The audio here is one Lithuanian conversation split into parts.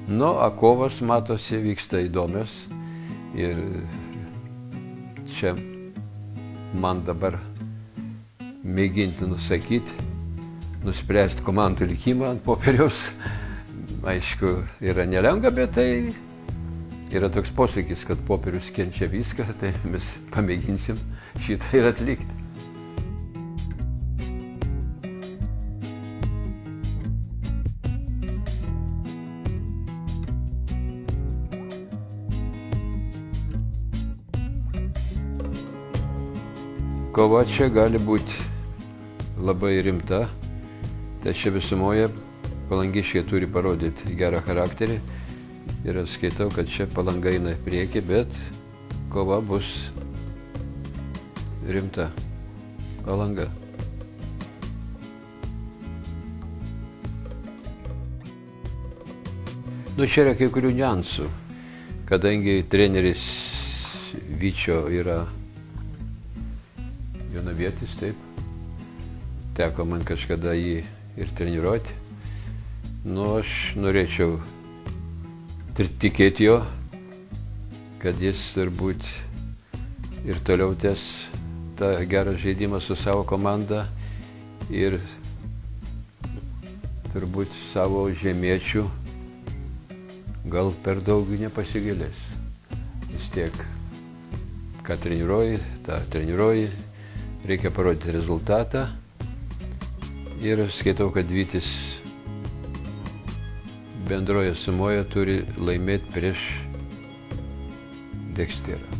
Nu, o kovos, matosi, vyksta įdomios ir čia man dabar mėginti nuspręsti komandų likimą ant popieriaus. Aišku, yra nelengva, bet tai yra toks posakis, kad popierius kenčia viską, tai mes pamėginsim šitą ir atlikti. Kova čia gali būti labai rimta, tačiau visumoje palangiškiai turi parodyti gerą charakterį ir skaitau, kad čia Palanga eina į priekį, bet kova bus rimta. Palanga. Nu, čia yra kai kurių niuansų, kadangi treneris Vyčio yra jonavietis, taip. Teko man kažkada jį ir treniruoti. Nu, aš norėčiau tikėti jo, kad jis turbūt ir toliau tęs tą gerą žaidimą su savo komanda ir turbūt savo žemiečių gal per daug nepasigailės. Vis tiek, ką treniruoji, tą treniruoji. Reikia parodyti rezultatą ir skaitau, kad Vytis bendroje sumoje turi laimėti prieš Deksterą.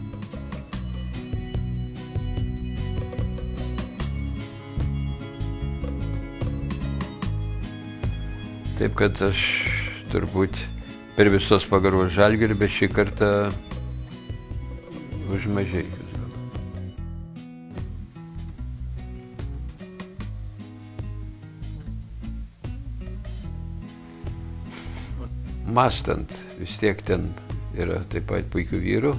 Taip, kad aš turbūt per visos pagarbos Žalgirį, bet šį kartą už Mažeikius. Mąstant, vis tiek ten yra taip pat puikių vyrų,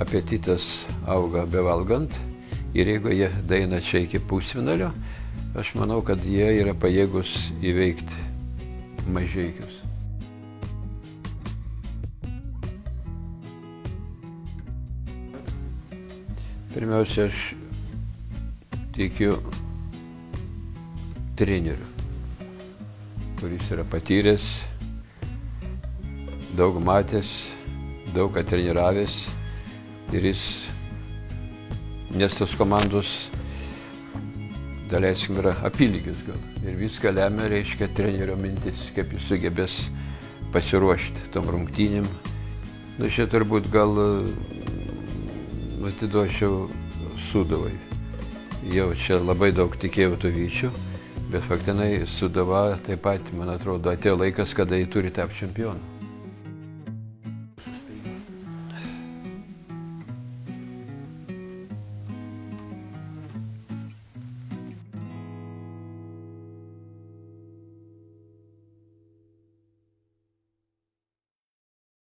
apetitas auga bevalgant ir jeigu jie daeina čia iki pusfinalio, aš manau, kad jie yra pajėgus įveikti Mažeikius. Pirmiausia, aš tikiu treneriu, kuris yra patyręs, daug matęs, daug ką treniravęs ir jis, nes tos komandos, daleiskim, yra apylygis gal. Ir viską lemia, reiškia, trenerio mintis, kaip jis sugebės pasiruošti tom rungtynėm. Nu, čia turbūt gal atiduočiau Sūduvai. Jau čia labai daug tikėjau to Vyčio, bet faktinai Sūduva taip pat, man atrodo, atėjo laikas, kada jį turi tapti čempionu.